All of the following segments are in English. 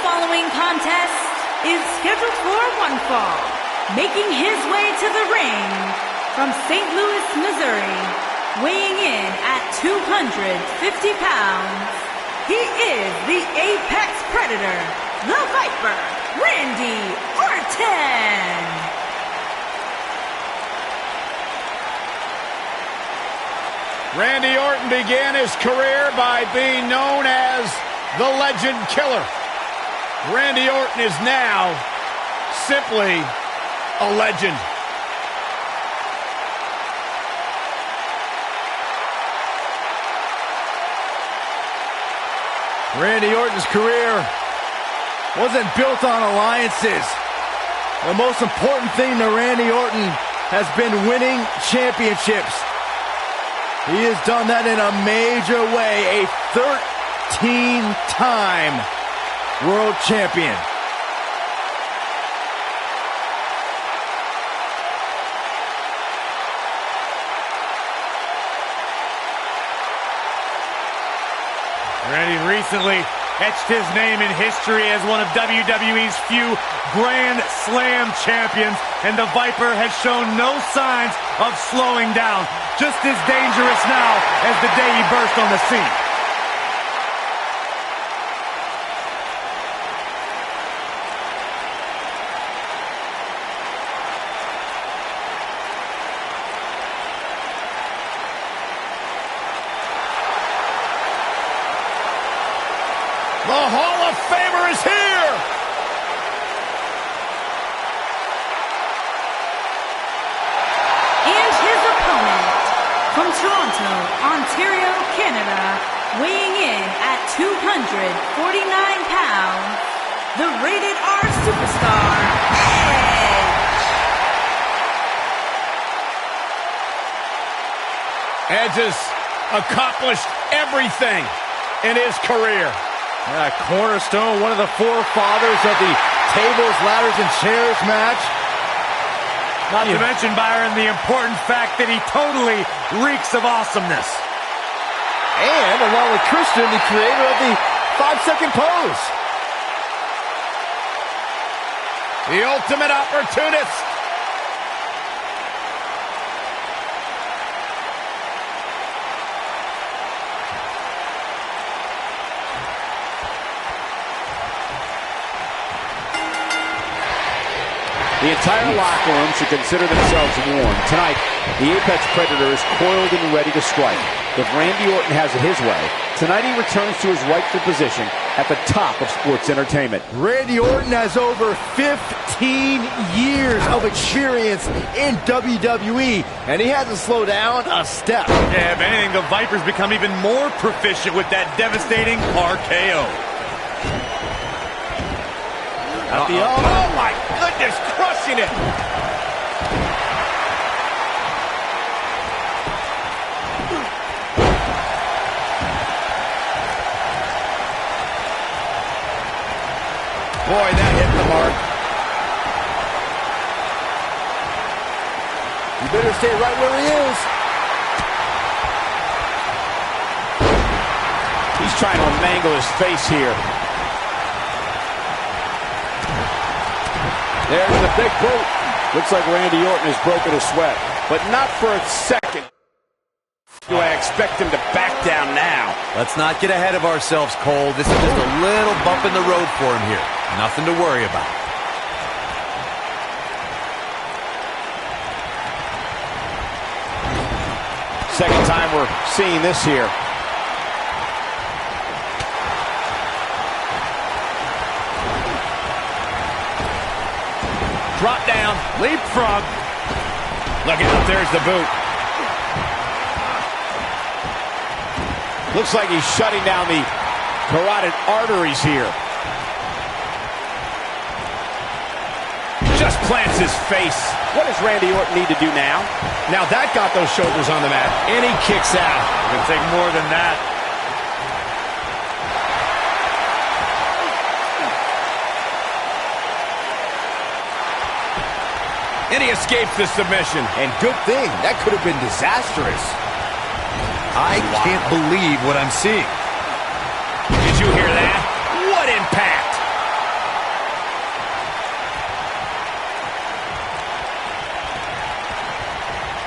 following contest is scheduled for one fall. Making his way to the ring from St. Louis, Missouri, weighing in at 250 pounds, he is the Apex Predator, the Viper, Randy Orton. Randy Orton began his career by being known as the Legend Killer. Randy Orton is now simply a legend. Randy Orton's career wasn't built on alliances. The most important thing to Randy Orton has been winning championships. He has done that in a major way, a 13-time world champion. Randy recently etched his name in history as one of WWE's few Grand Slam champions, and the Viper has shown no signs of slowing down. Just as dangerous now as the day he burst on the scene. The Hall of Famer is here! And his opponent, from Toronto, Ontario, Canada, weighing in at 249 pounds, the Rated R Superstar, Edge has accomplished everything in his career. Yeah, cornerstone, one of the forefathers of the tables, ladders, and chairs match. Not to mention, Byron, the important fact that he totally reeks of awesomeness. And along with Christian, the creator of the 5-second pose. The ultimate opportunist. The entire locker room should consider themselves warned. Tonight, the Apex Predator is coiled and ready to strike. If Randy Orton has it his way, tonight he returns to his rightful position at the top of sports entertainment. Randy Orton has over 15 years of experience in WWE, and he hasn't slowed down a step. Yeah, if anything, the Viper's become even more proficient with that devastating RKO. Oh my goodness, crushing it. Boy, that hit the mark. You better stay right where he is. He's trying to mangle his face here. There's the big boot. Looks like Randy Orton has broken a sweat, but not for a second do I expect him to back down now. Let's not get ahead of ourselves, Cole. This is just a little bump in the road for him here. Nothing to worry about. Second time we're seeing this here. Drop down, leapfrog. Look out, there's the boot. Looks like he's shutting down the carotid arteries here. Just plants his face. What does Randy Orton need to do now? Now that got those shoulders on the mat, and he kicks out. It can take more than that. And he escapes the submission. And good thing, that could have been disastrous. I can't believe what I'm seeing. Did you hear that? What impact?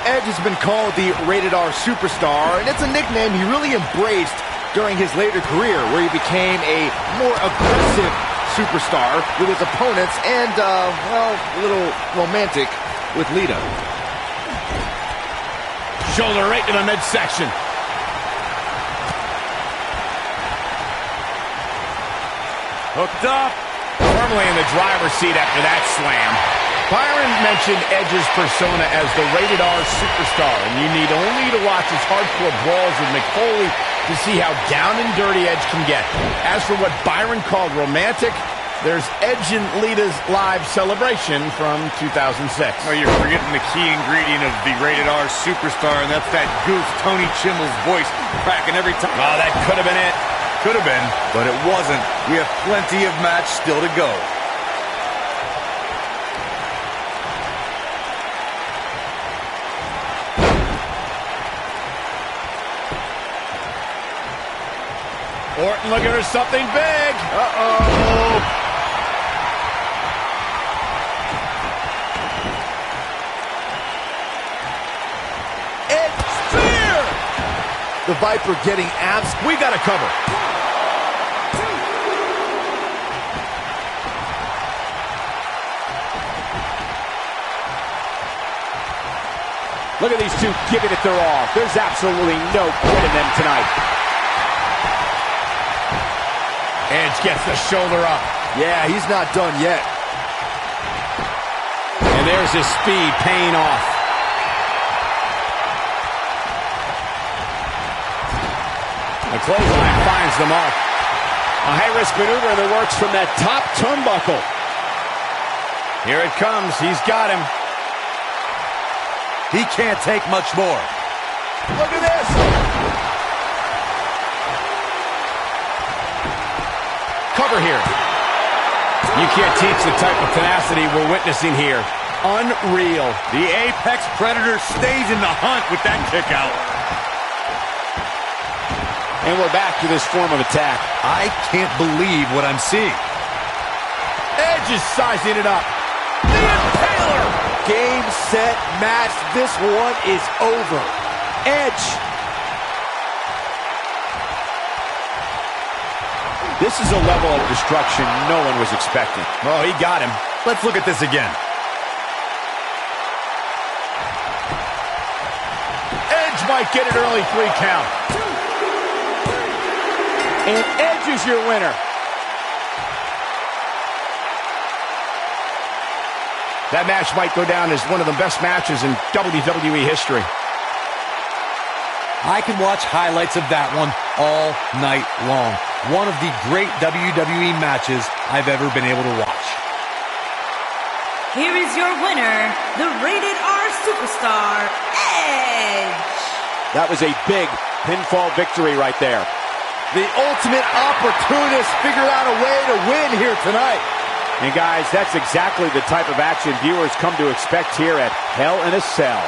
Edge has been called the Rated R Superstar, and it's a nickname he really embraced during his later career, where he became a more aggressive superstar with his opponents and, well, a little romantic with Lita. Shoulder right to the midsection. Hooked up. Firmly in the driver's seat after that slam. Byron mentioned Edge's persona as the Rated R Superstar, and you need only to watch his hardcore brawls with Mick Foley to see how down and dirty Edge can get. As for what Byron called romantic, there's Edge and Lita's live celebration from 2006. Oh, you're forgetting the key ingredient of the Rated R Superstar, and that's that goof Tony Chimmel's voice cracking every time. Oh, that could have been it. Could have been, but it wasn't. We have plenty of match still to go. Orton looking for something big. Uh-oh. Edge spear! The Viper getting abs. We got to cover. Look at these two giving it their all. There's absolutely no quit in them tonight. Edge gets the shoulder up. Yeah, he's not done yet. And there's his speed paying off. The clothesline finds the mark. A high-risk maneuver in the works from that top turnbuckle. Here it comes. He's got him. He can't take much more. Look at this! Cover here. You can't teach the type of tenacity we're witnessing here. Unreal. The Apex Predator stays in the hunt with that kick out. And we're back to this form of attack. I can't believe what I'm seeing. Edge is sizing it up. The Impaler! Game, set, match. This one is over. Edge. This is a level of destruction no one was expecting. Oh, he got him. Let's look at this again. Edge might get an early 3 count. And Edge is your winner. That match might go down as one of the best matches in WWE history. I can watch highlights of that one all night long. One of the great WWE matches I've ever been able to watch. Here is your winner, the Rated R Superstar, Edge. That was a big pinfall victory right there. The ultimate opportunist figured out a way to win here tonight. And guys, that's exactly the type of action viewers come to expect here at Hell in a Cell.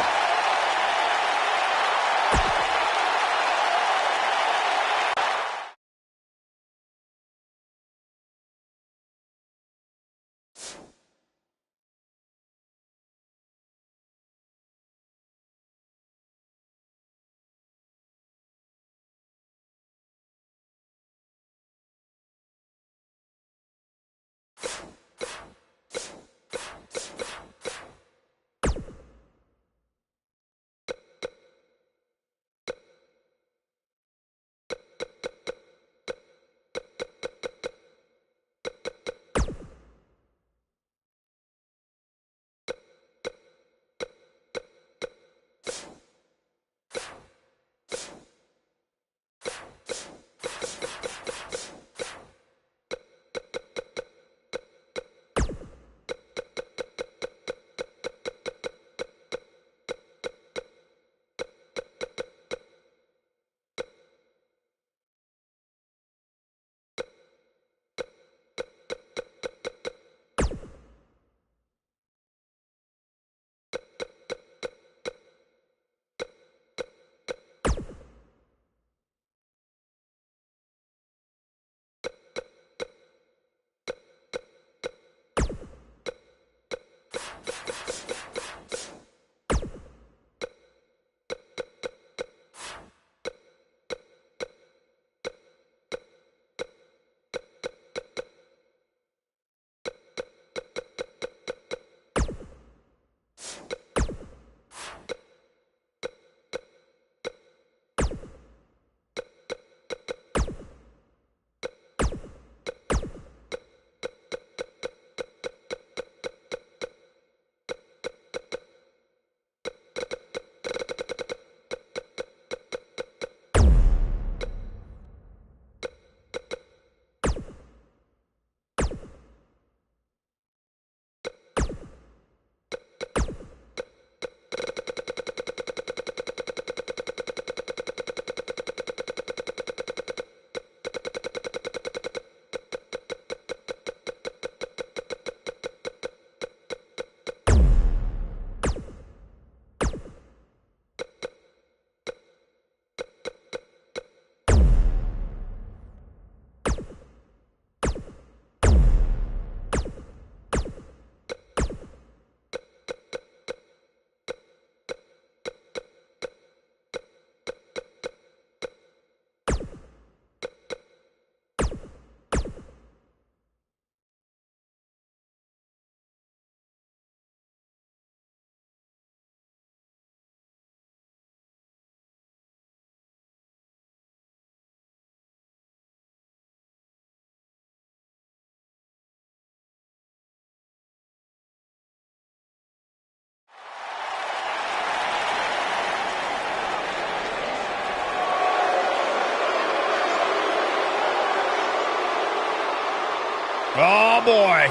Oh, boy.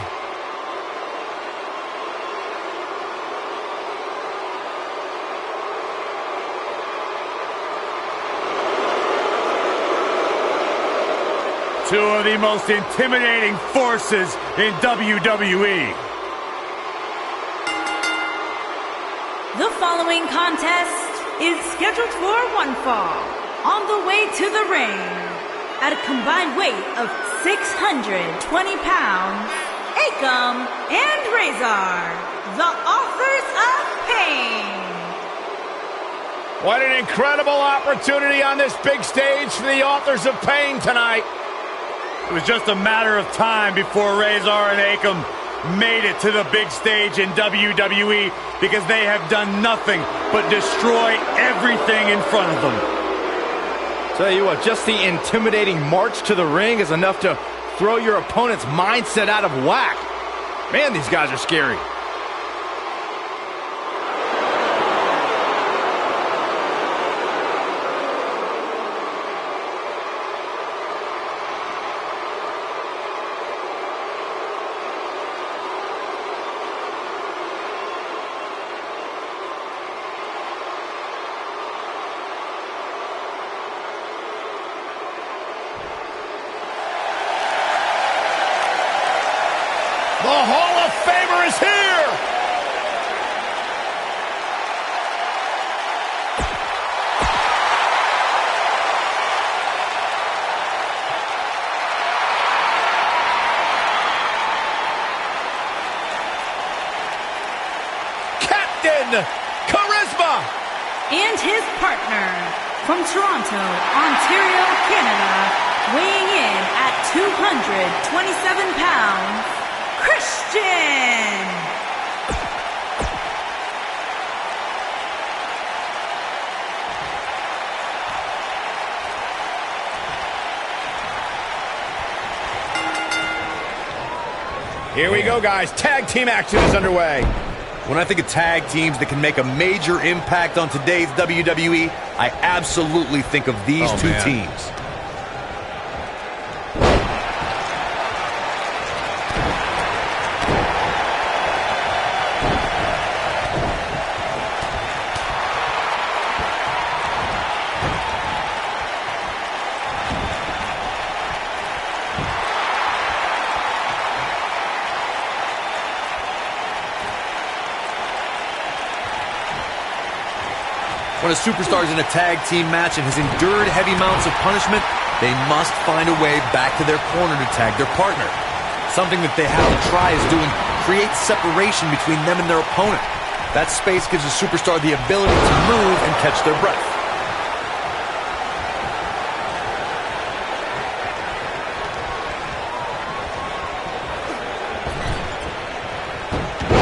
Two of the most intimidating forces in WWE. The following contest is scheduled for one fall. On the way to the ring, at a combined weight of 620 pounds, Akam and Razor, the authors of pain. What an incredible opportunity on this big stage for the authors of pain tonight. It was just a matter of time before Razor and Akam made it to the big stage in WWE because they have done nothing but destroy everything in front of them. Tell you what, just the intimidating march to the ring is enough to throw your opponent's mindset out of whack. Man, these guys are scary. The Hall of Famer is here! Captain Charisma! And his partner, from Toronto, Ontario, Canada, weighing in at 227 pounds, Christian! Here we go, guys. Tag team action is underway. When I think of tag teams that can make a major impact on today's WWE, I absolutely think of these two teams. When a superstar is in a tag team match and has endured heavy amounts of punishment, they must find a way back to their corner to tag their partner. Something that they have to try is doing creates separation between them and their opponent. That space gives a superstar the ability to move and catch their breath.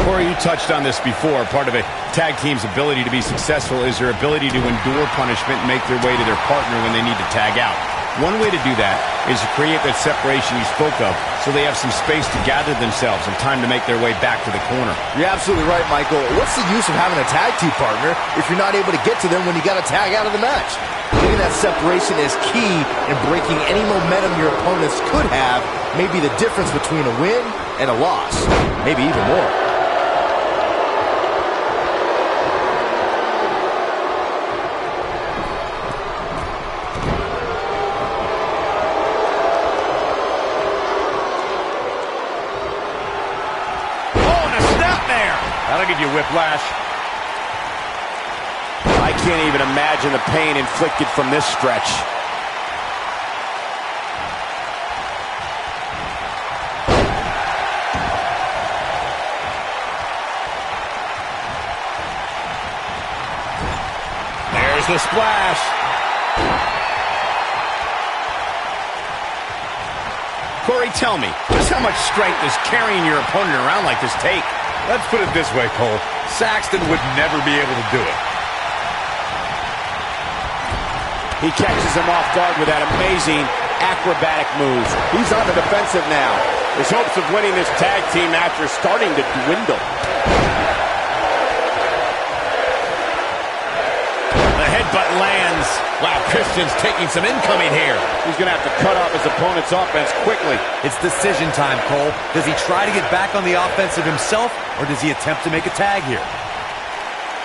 Corey, you touched on this before. Part of a tag team's ability to be successful is their ability to endure punishment and make their way to their partner when they need to tag out. One way to do that is to create that separation you spoke of so they have some space to gather themselves and time to make their way back to the corner. You're absolutely right, Michael. What's the use of having a tag team partner if you're not able to get to them when you got to tag out of the match? Getting that separation is key in breaking any momentum your opponents could have, may be the difference between a win and a loss, maybe even more. That'll give you whiplash. I can't even imagine the pain inflicted from this stretch. There's the splash. Corey, tell me, just how much strength does carrying your opponent around like this take? Let's put it this way, Cole. Saxton would never be able to do it. He catches him off guard with that amazing acrobatic move. He's on the defensive now. His hopes of winning this tag team match are starting to dwindle. The head but lands. Wow, Christian's taking some incoming here. He's going to have to cut off his opponent's offense quickly. It's decision time, Cole. Does he try to get back on the offensive himself, or does he attempt to make a tag here?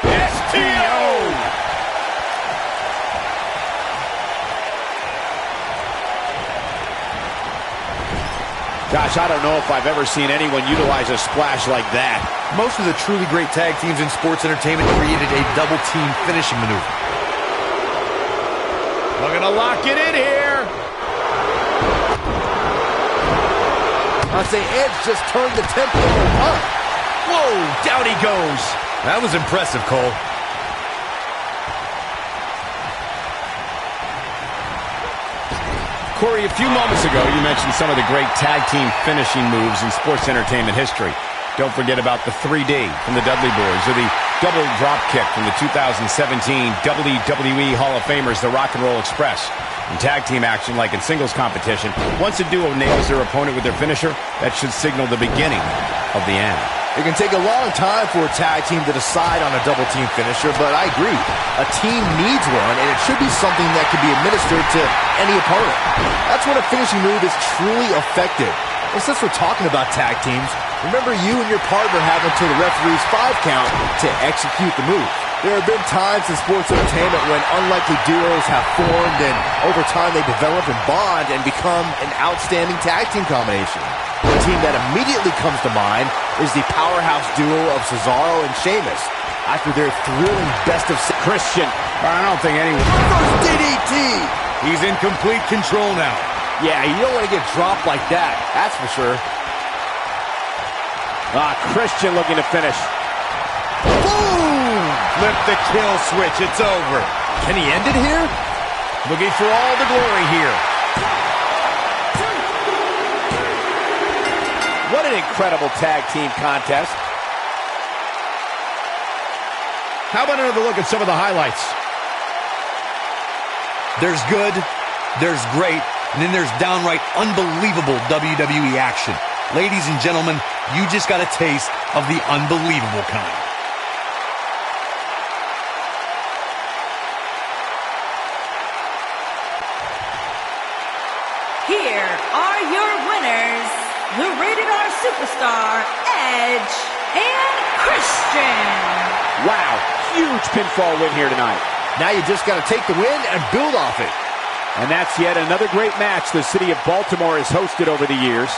STO! Gosh, I don't know if I've ever seen anyone utilize a splash like that. Most of the truly great tag teams in sports entertainment created a double team finishing maneuver. Looking to lock it in here. I'd say Edge just turned the tempo up. Whoa, down he goes. That was impressive, Cole. Corey, a few moments ago, you mentioned some of the great tag team finishing moves in sports entertainment history. Don't forget about the 3D from the Dudley Boys, or the double drop kick from the 2017 WWE Hall of Famers, the Rock and Roll Express. In tag team action, like in singles competition, once a duo nails their opponent with their finisher, that should signal the beginning of the end. It can take a long time for a tag team to decide on a double team finisher, but I agree. A team needs one, and it should be something that can be administered to any opponent. That's when a finishing move is truly effective. And since we're talking about tag teams, remember you and your partner have until the referee's 5 count to execute the move. There have been times in sports entertainment when unlikely duos have formed, and over time they develop and bond and become an outstanding tag team combination. The team that immediately comes to mind is the powerhouse duo of Cesaro and Sheamus. After their thrilling best of Christian. I don't think anyone... First DDT! He's in complete control now. Yeah, you don't want to get dropped like that, that's for sure. Christian looking to finish. Boom! Flip the kill switch. It's over. Can he end it here? Looking for all the glory here. What an incredible tag team contest. How about another look at some of the highlights? There's good, there's great, and then there's downright unbelievable WWE action. Ladies and gentlemen, you just got a taste of the unbelievable kind. Here are your winners, the Rated R Superstar, Edge and Christian. Wow, huge pinfall win here tonight. Now you just got to take the win and build off it. And that's yet another great match the city of Baltimore has hosted over the years.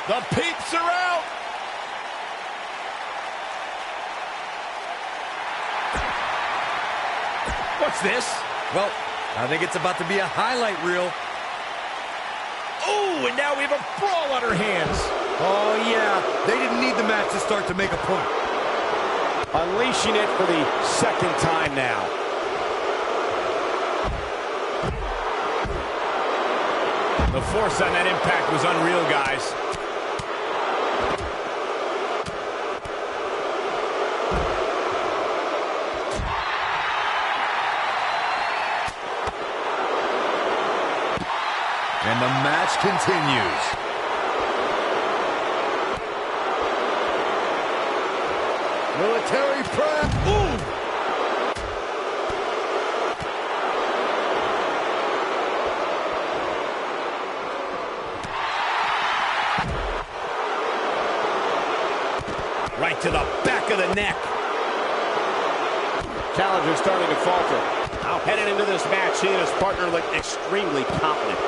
The peeps are out. What's this? Well, I think it's about to be a highlight reel. Oh, and now we have a brawl on our hands. Oh, yeah. They didn't need the match to start to make a point. Unleashing it for the second time now. The force on that impact was unreal, guys. And the match continues. Military press. Ooh! Right to the back of the neck. Challenger starting to falter. Now heading into this match, he and his partner look extremely confident.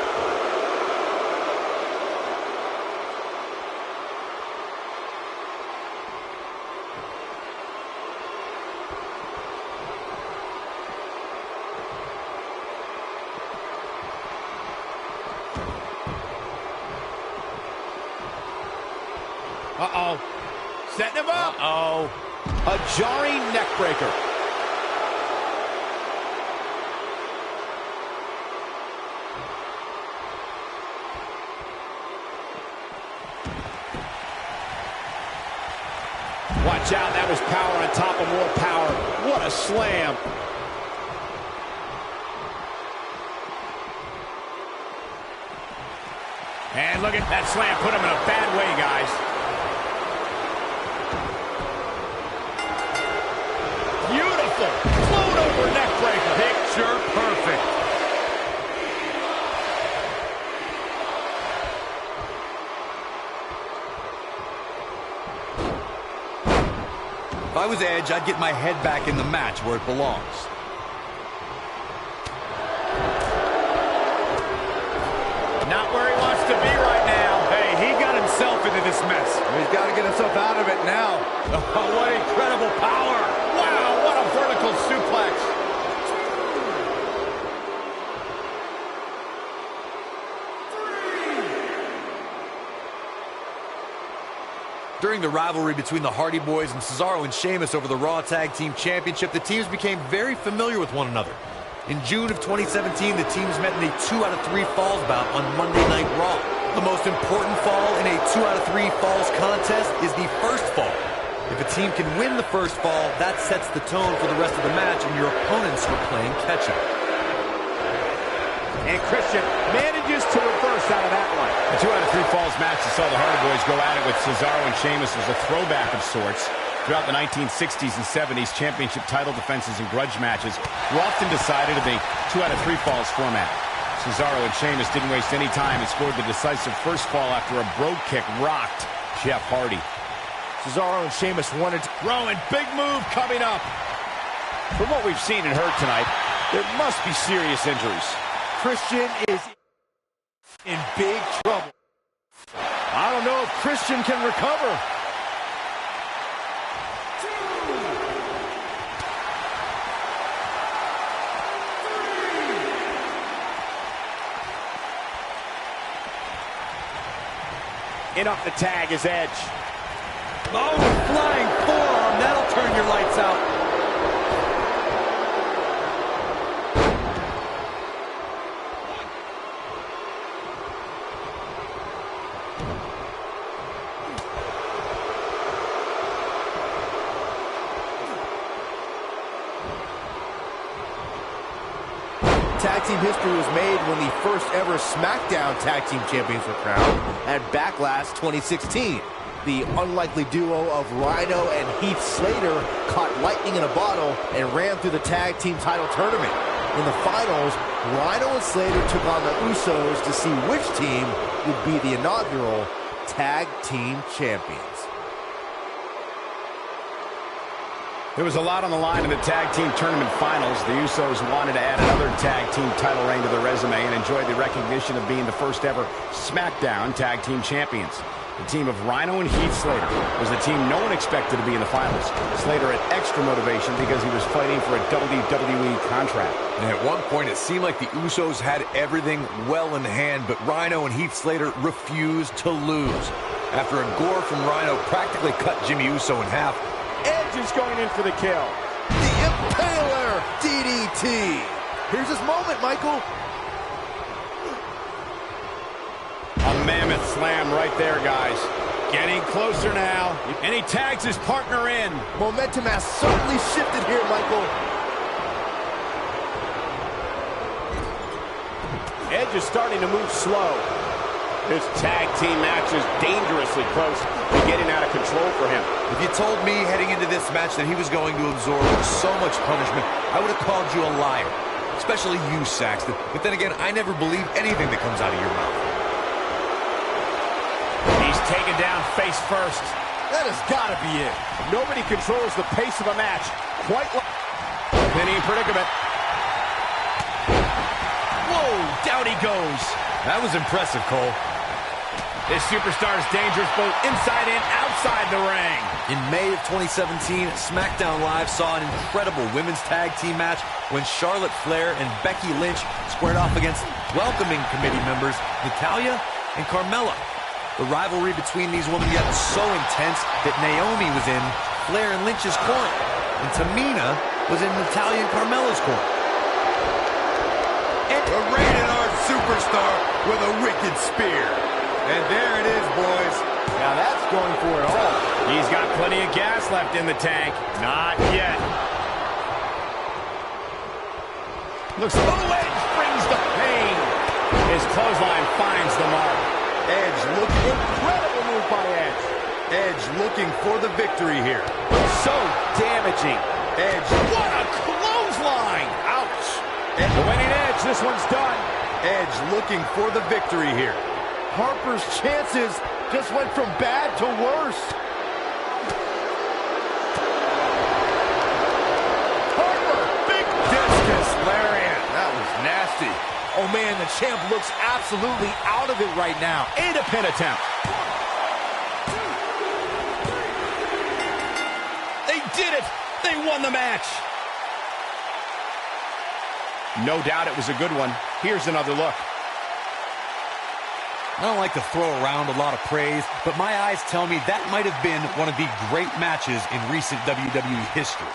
Uh-oh. Setting him up. Uh-oh. A jarring neck breaker. Watch out, that was power on top of more power. What a slam. And look at that slam. Put him in a bad way, guys. Beautiful. Float over neck breaker. Picture perfect. If I was Edge, I'd get my head back in the match where it belongs. Not where he wants to be right now. Hey, he got himself into this mess. He's got to get himself out of it now. Oh, what incredible power. Wow, what a vertical suplex. During the rivalry between the Hardy Boys and Cesaro and Sheamus over the Raw Tag Team Championship, the teams became very familiar with one another. In June of 2017, the teams met in a 2 out of 3 falls bout on Monday Night Raw. The most important fall in a 2 out of 3 falls contest is the first fall. If a team can win the first fall, that sets the tone for the rest of the match, and your opponents are playing catch-up. And Christian manages to reverse out of that one. A 2 out of 3 falls match that saw the Hardy Boys go at it with Cesaro and Sheamus was a throwback of sorts. Throughout the 1960s and 70s, championship title defenses and grudge matches were often decided in the 2 out of 3 falls format. Cesaro and Sheamus didn't waste any time and scored the decisive first fall after a brogue kick rocked Jeff Hardy. Cesaro and Sheamus wanted to... Rowan, big move coming up. From what we've seen and heard tonight, there must be serious injuries. Christian is in big trouble. I don't know if Christian can recover. In off the tag is Edge. Oh, flying forearm. That'll turn your lights out. Tag team history was made when the first ever SmackDown Tag Team Champions were crowned at Backlash 2016. The unlikely duo of Rhino and Heath Slater caught lightning in a bottle and ran through the tag team title tournament. In the finals, Rhino and Slater took on the Usos to see which team would be the inaugural Tag Team Champions. There was a lot on the line in the tag team tournament finals. The Usos wanted to add another tag team title reign to their resume and enjoy the recognition of being the first ever SmackDown Tag Team Champions. The team of Rhino and Heath Slater was the team no one expected to be in the finals. Slater had extra motivation because he was fighting for a WWE contract. And at one point, it seemed like the Usos had everything well in hand, but Rhino and Heath Slater refused to lose. After a gore from Rhino practically cut Jimmy Uso in half, Edge is going in for the kill. The Impaler DDT. Here's his moment, Michael. A mammoth slam right there, guys. Getting closer now, and he tags his partner in. Momentum has certainly shifted here, Michael. Edge is starting to move slow. This tag team match is dangerously close to getting out of control for him. if you told me heading into this match that he was going to absorb so much punishment, I would have called you a liar. Especially you, Saxton. But then again, I never believe anything that comes out of your mouth. He's taken down face first. That has got to be it. Nobody controls the pace of a match quite like... Pinning predicament. Whoa, down he goes. That was impressive, Cole. This superstar is dangerous both inside and outside the ring. In May of 2017, SmackDown Live saw an incredible women's tag team match when Charlotte Flair and Becky Lynch squared off against welcoming committee members Natalya and Carmella. The rivalry between these women got so intense that Naomi was in Flair and Lynch's corner, and Tamina was in Natalya and Carmella's corner. And a rated R superstar with a wicked spear. And there it is, boys. Now that's going for it all. He's got plenty of gas left in the tank. Not yet. Looks Edge brings the pain. His clothesline finds the mark. Edge looking incredible move by Edge. Edge looking for the victory here. So damaging. Edge. What a clothesline. Ouch. The winning Edge. This one's done. Edge looking for the victory here. Harper's chances just went from bad to worse. Harper, big discus lariat. That was nasty. Oh man, the champ looks absolutely out of it right now. And a pin attempt. They did it. They won the match. No doubt it was a good one. Here's another look. I don't like to throw around a lot of praise, but my eyes tell me that might have been one of the great matches in recent WWE history.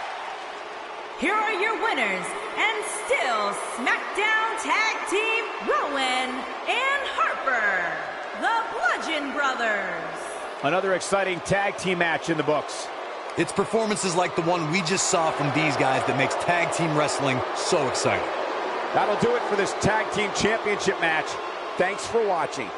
Here are your winners, and still SmackDown Tag Team Rowan and Harper, the Bludgeon Brothers. Another exciting tag team match in the books. It's performances like the one we just saw from these guys that makes tag team wrestling so exciting. That'll do it for this tag team championship match. Thanks for watching.